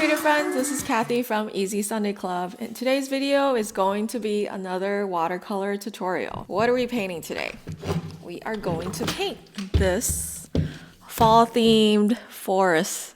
creative friends, this is Cathy from Easy Sunday Club, and today's video is going to be another watercolor tutorial. What are we painting today? We are going to paint this fall themed forest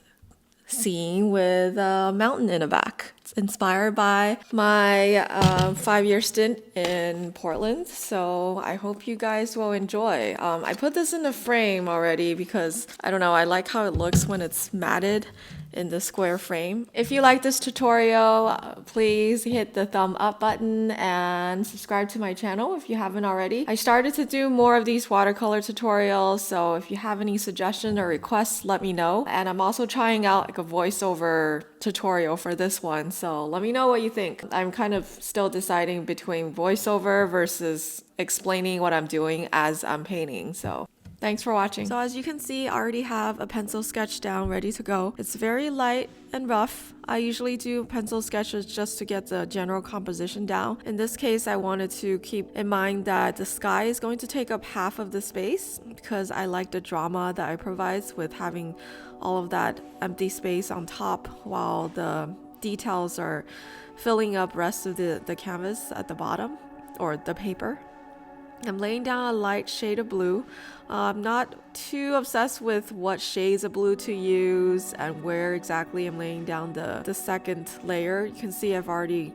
scene with a mountain in the back. It's inspired by my 5-year stint in Portland, so I hope you guys will enjoy. I put this in the frame already because I don't know, I like how it looks when it's matted in the square frame. If you like this tutorial, please hit the thumb up button and subscribe to my channel if you haven't already. I started to do more of these watercolor tutorials, so if you have any suggestions or requests, let me know. And I'm also trying out like a voiceover tutorial for this one, so let me know what you think. I'm kind of still deciding between voiceover versus explaining what I'm doing as I'm painting, so thanks for watching. So as you can see, I already have a pencil sketch down ready to go. It's very light and rough. I usually do pencil sketches just to get the general composition down. In this case, I wanted to keep in mind that the sky is going to take up half of the space because I like the drama that it provides with having all of that empty space on top while the details are filling up rest of the canvas at the bottom or the paper. I'm laying down a light shade of blue. I'm not too obsessed with what shades of blue to use and where exactly I'm laying down the second layer. You can see I've already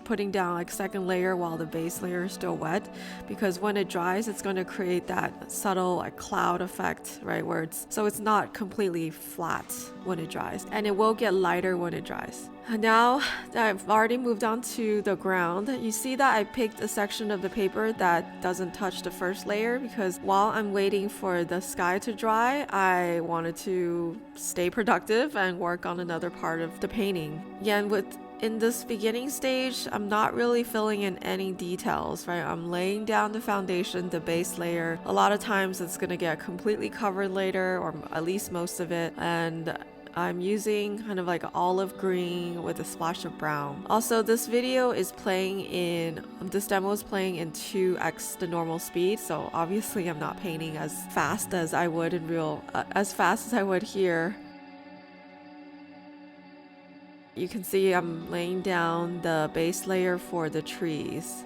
putting down like second layer while the base layer is still wet, because when it dries it's going to create that subtle like cloud effect, right, where it's not completely flat when it dries, and it will get lighter when it dries. Now that I've already moved on to the ground, you see that I picked a section of the paper that doesn't touch the first layer because while I'm waiting for the sky to dry, I wanted to stay productive and work on another part of the painting. Yeah, and in this beginning stage, I'm not really filling in any details, right? I'm laying down the foundation, the base layer. A lot of times it's gonna get completely covered later, or at least most of it, and I'm using kind of like olive green with a splash of brown. Also, this demo is playing in 2x the normal speed, so obviously I'm not painting as fast as I would here. You can see I'm laying down the base layer for the trees.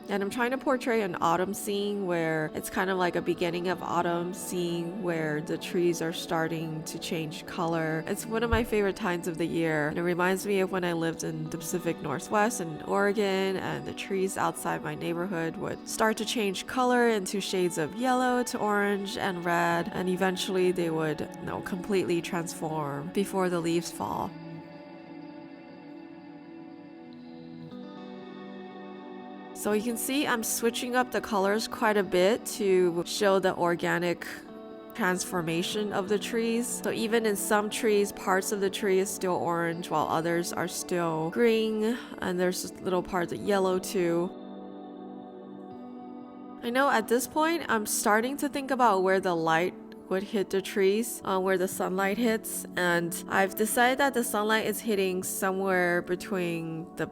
And I'm trying to portray an autumn scene where it's kind of like a beginning of autumn scene where the trees are starting to change color. It's one of my favorite times of the year. And it reminds me of when I lived in the Pacific Northwest in Oregon, and the trees outside my neighborhood would start to change color into shades of yellow to orange and red, and eventually they would, completely transform before the leaves fall. So you can see I'm switching up the colors quite a bit to show the organic transformation of the trees. So even in some trees, parts of the tree is still orange while others are still green, and there's little parts of yellow too. I know at this point I'm starting to think about where the light would hit the trees, where the sunlight hits, and I've decided that the sunlight is hitting somewhere between the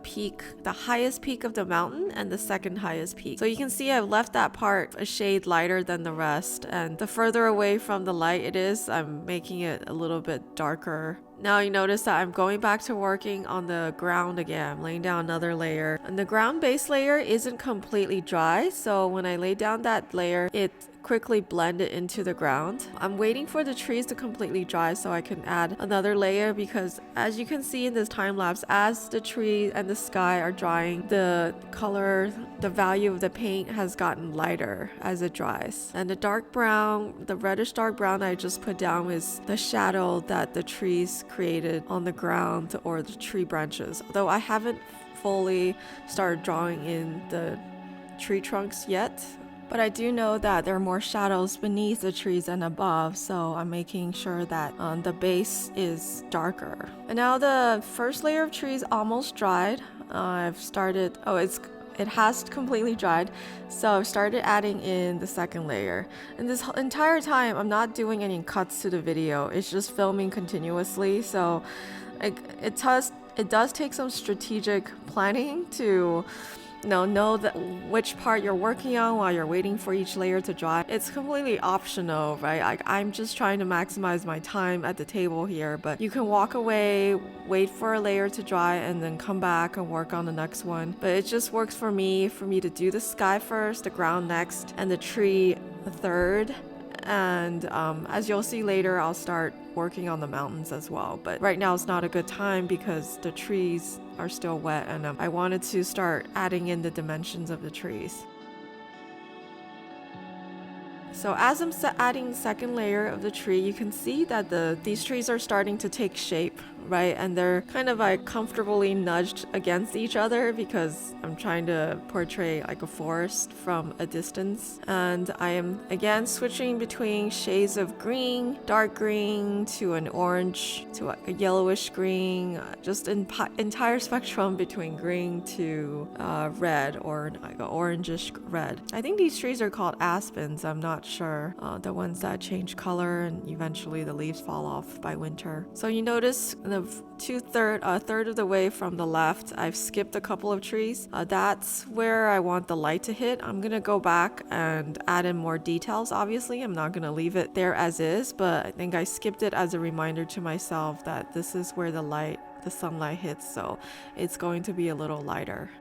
highest peak of the mountain and the second highest peak. So you can see I've left that part a shade lighter than the rest, and the further away from the light it is, I'm making it a little bit darker. Now you notice that I'm going back to working on the ground again. I'm laying down another layer, and the ground base layer isn't completely dry, so when I lay down that layer, it quickly blended into the ground. I'm waiting for the trees to completely dry so I can add another layer, because as you can see in this time lapse, as the tree and the sky are drying, the color, the value of the paint has gotten lighter as it dries. And the reddish dark brown I just put down is the shadow that the trees created on the ground or the tree branches. Although I haven't fully started drawing in the tree trunks yet, but I do know that there are more shadows beneath the trees and above, so I'm making sure that the base is darker. And now the first layer of trees almost dried. It has completely dried, so I've started adding in the second layer. And this entire time I'm not doing any cuts to the video, it's just filming continuously, so it does take some strategic planning to know that which part you're working on while you're waiting for each layer to dry. It's completely optional, right? I'm just trying to maximize my time at the table here, but you can walk away, wait for a layer to dry, and then come back and work on the next one. But it just works for me to do the sky first, the ground next, and the tree third. And as you'll see later, I'll start working on the mountains as well. But right now it's not a good time because the trees are still wet, and I wanted to start adding in the dimensions of the trees. So as I'm adding the second layer of the tree, you can see that these trees are starting to take shape, right? And they're kind of like comfortably nudged against each other because I'm trying to portray like a forest from a distance. And I am again switching between shades of green, dark green, to an orange, to a yellowish green, just an entire spectrum between green to red, or like an orangish red. I think these trees are called aspens, I'm not sure. The ones that change color and eventually the leaves fall off by winter. So you notice the third of the way from the left, I've skipped a couple of trees. That's where I want the light to hit. I'm gonna go back and add in more details. Obviously, I'm not gonna leave it there as is, but I think I skipped it as a reminder to myself that this is where the sunlight hits, so it's going to be a little lighter.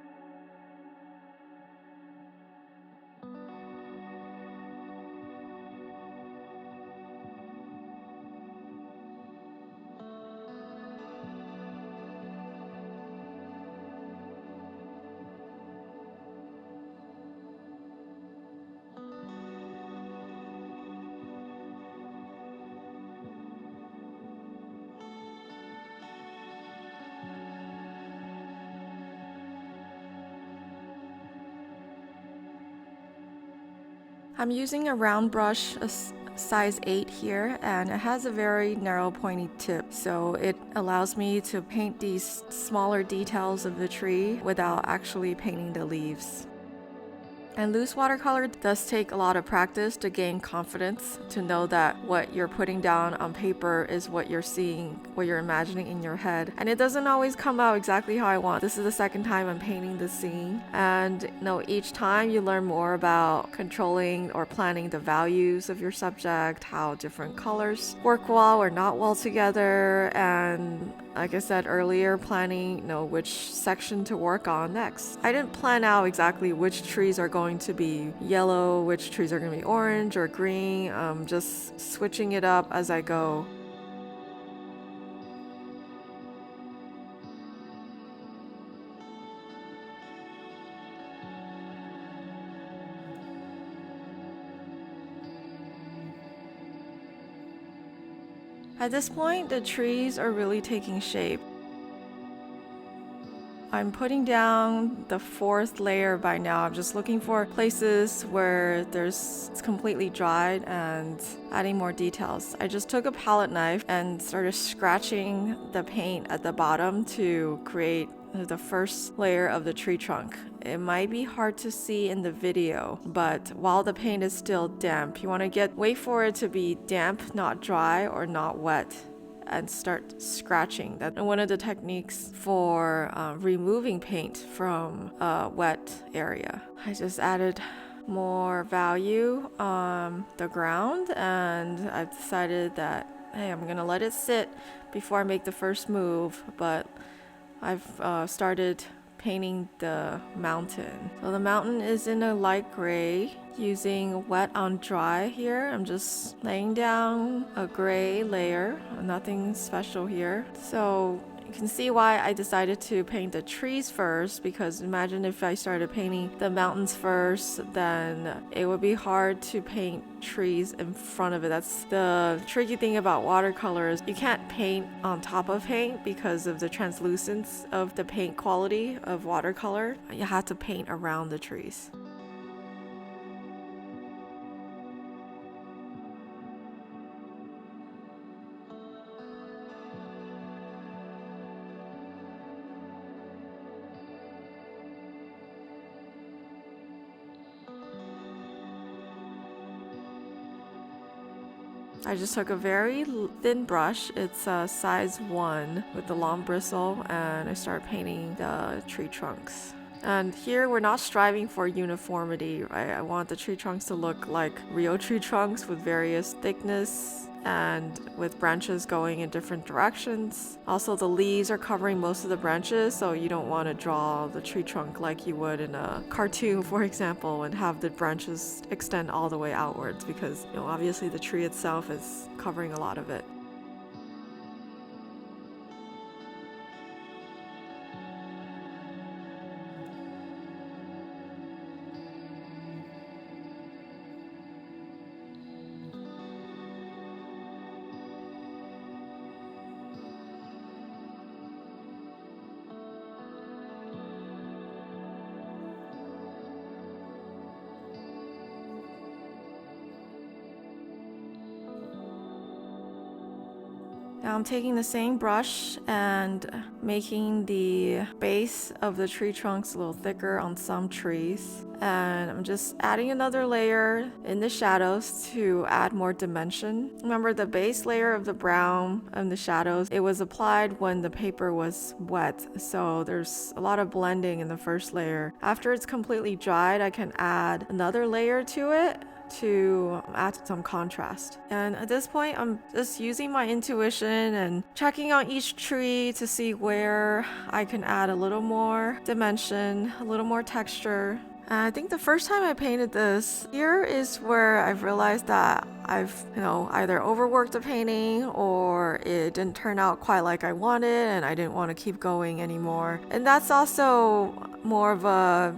I'm using a round brush, a size 8 here, and it has a very narrow pointy tip, so it allows me to paint these smaller details of the tree without actually painting the leaves. And loose watercolor does take a lot of practice to gain confidence, to know that what you're putting down on paper is what you're seeing, what you're imagining in your head. And it doesn't always come out exactly how I want. This is the second time I'm painting this scene. And each time you learn more about controlling or planning the values of your subject, how different colors work well or not well together, and like I said earlier, planning, which section to work on next. I didn't plan out exactly which trees are going to be yellow, which trees are going to be orange or green. Just switching it up as I go. At this point, the trees are really taking shape. I'm putting down the fourth layer by now. I'm just looking for places where it's completely dried and adding more details. I just took a palette knife and started scratching the paint at the bottom to create the first layer of the tree trunk. It might be hard to see in the video, but while the paint is still damp, you want to wait for it to be damp, not dry or not wet, and start scratching. That's one of the techniques for removing paint from a wet area. I just added more value on the ground, and I've decided that, hey, I'm gonna let it sit before I make the first move, but I've started painting the mountain. So the mountain is in a light gray, using wet on dry here. I'm just laying down a gray layer, nothing special here. So you can see why I decided to paint the trees first, because imagine if I started painting the mountains first, then it would be hard to paint trees in front of it. That's the tricky thing about watercolors. You can't paint on top of paint because of the translucence of the paint quality of watercolor. You have to paint around the trees. I just took a very thin brush. It's a size 1 with the long bristle, and I start painting the tree trunks. And here we're not striving for uniformity, right? I want the tree trunks to look like real tree trunks with various thickness and with branches going in different directions. Also, the leaves are covering most of the branches, so you don't want to draw the tree trunk like you would in a cartoon, for example, and have the branches extend all the way outwards because, obviously the tree itself is covering a lot of it. Now I'm taking the same brush and making the base of the tree trunks a little thicker on some trees. And I'm just adding another layer in the shadows to add more dimension. Remember, the base layer of the brown and the shadows, it was applied when the paper was wet. So there's a lot of blending in the first layer. After it's completely dried, I can add another layer to it to add some contrast. And at this point, I'm just using my intuition and checking on each tree to see where I can add a little more dimension, a little more texture. And I think the first time I painted this, here is where I've realized that I've, either overworked the painting or it didn't turn out quite like I wanted and I didn't want to keep going anymore. And that's also more of a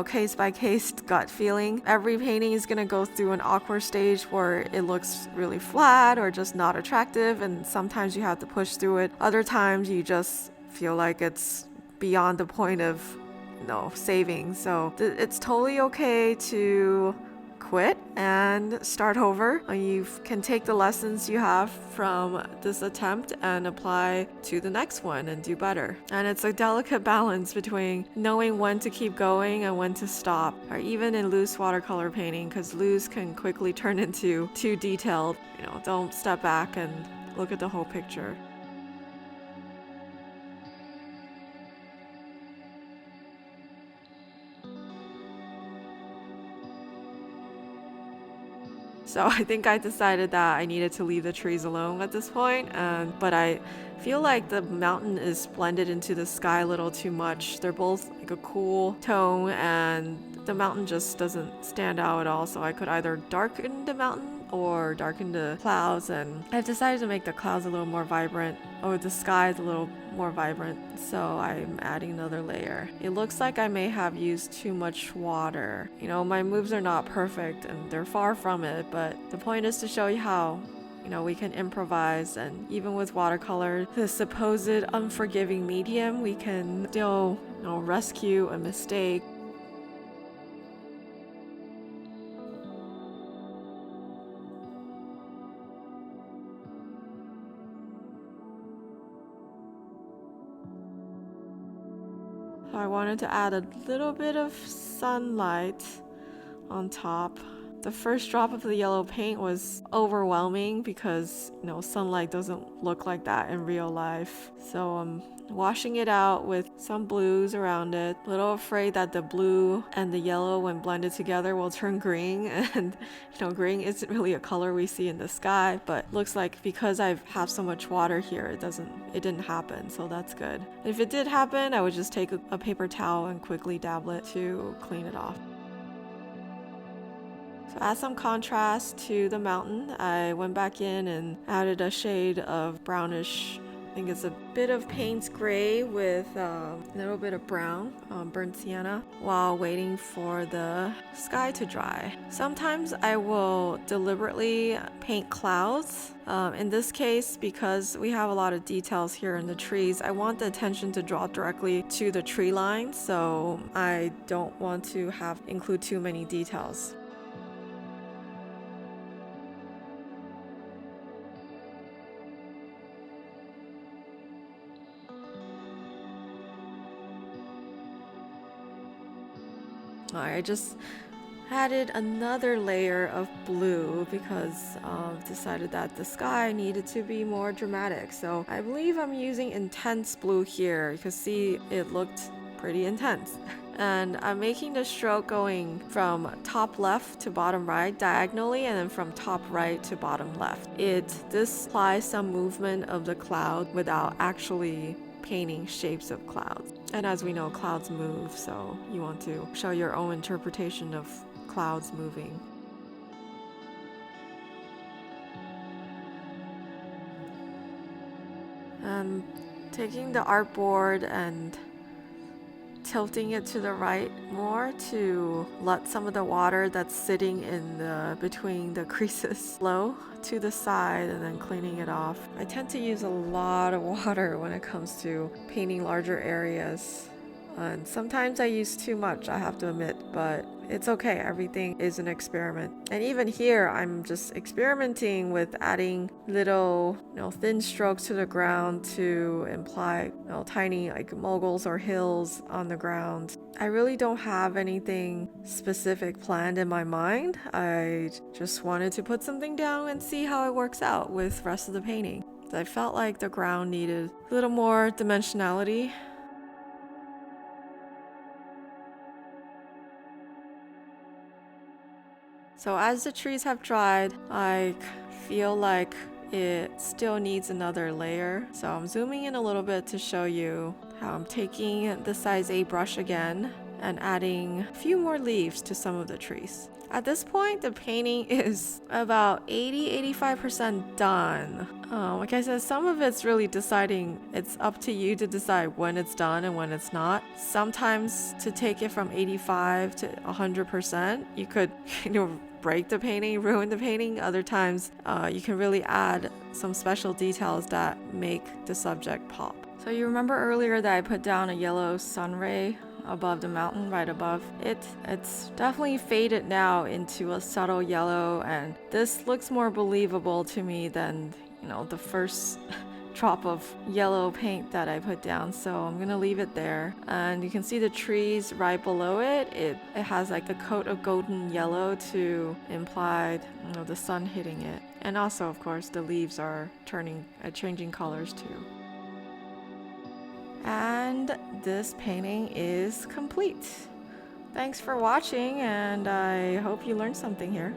case by case gut feeling. Every painting is gonna go through an awkward stage where it looks really flat or just not attractive, and sometimes you have to push through it. Other times you just feel like it's beyond the point of saving. So it's totally okay to quit and start over. You can take the lessons you have from this attempt and apply to the next one and do better. And it's a delicate balance between knowing when to keep going and when to stop, or even in loose watercolor painting, because loose can quickly turn into too detailed. Don't step back and look at the whole picture. So I think I decided that I needed to leave the trees alone at this point, but I feel like the mountain is blended into the sky a little too much. They're both like a cool tone and the mountain just doesn't stand out at all, so I could either darken the mountain or darken the clouds, and I've decided to make the clouds a little more vibrant, or the sky is a little more vibrant, so I'm adding another layer. It looks like I may have used too much water. My moves are not perfect and they're far from it, but the point is to show you how we can improvise, and even with watercolor, the supposed unforgiving medium, we can still rescue a mistake. I wanted to add a little bit of sunlight on top. The first drop of the yellow paint was overwhelming because, sunlight doesn't look like that in real life. So I'm washing it out with some blues around it. A little afraid that the blue and the yellow, when blended together, will turn green. And, green isn't really a color we see in the sky, but looks like because I have so much water here, it didn't happen. So that's good. If it did happen, I would just take a paper towel and quickly dabble it to clean it off. So add some contrast to the mountain. I went back in and added a shade of brownish, I think it's a bit of Payne's gray with a little bit of brown, burnt sienna, while waiting for the sky to dry. Sometimes I will deliberately paint clouds. In this case, because we have a lot of details here in the trees, I want the attention to draw directly to the tree line, so I don't want to include too many details. I just added another layer of blue because decided that the sky needed to be more dramatic. So I believe I'm using intense blue here. You can see it looked pretty intense. And I'm making the stroke going from top left to bottom right diagonally, and then from top right to bottom left. This applies some movement of the cloud without actually painting shapes of clouds. And as we know, clouds move, so you want to show your own interpretation of clouds moving. And taking the artboard and tilting it to the right more to let some of the water that's sitting in between the creases flow to the side, and then cleaning it off. I tend to use a lot of water when it comes to painting larger areas, and sometimes I use too much, I have to admit, but it's okay. Everything is an experiment. And even here, I'm just experimenting with adding little, thin strokes to the ground to imply, tiny like moguls or hills on the ground. I really don't have anything specific planned in my mind. I just wanted to put something down and see how it works out with the rest of the painting. I felt like the ground needed a little more dimensionality. So as the trees have dried, I feel like it still needs another layer. So I'm zooming in a little bit to show you how I'm taking the size 8 brush again and adding a few more leaves to some of the trees. At this point, the painting is about 80-85% done. Like I said, some of it's really deciding, it's up to you to decide when it's done and when it's not. Sometimes to take it from 85 to 100%, you could break the painting, ruin the painting. Other times, you can really add some special details that make the subject pop. So you remember earlier that I put down a yellow sun ray above the mountain, right above it? It's definitely faded now into a subtle yellow, and this looks more believable to me than, the first drop of yellow paint that I put down. So I'm gonna leave it there, and you can see the trees right below it. It has like a coat of golden yellow to imply, the sun hitting it. And also, of course, the leaves are changing colors too. And this painting is complete. Thanks for watching, and I hope you learned something here.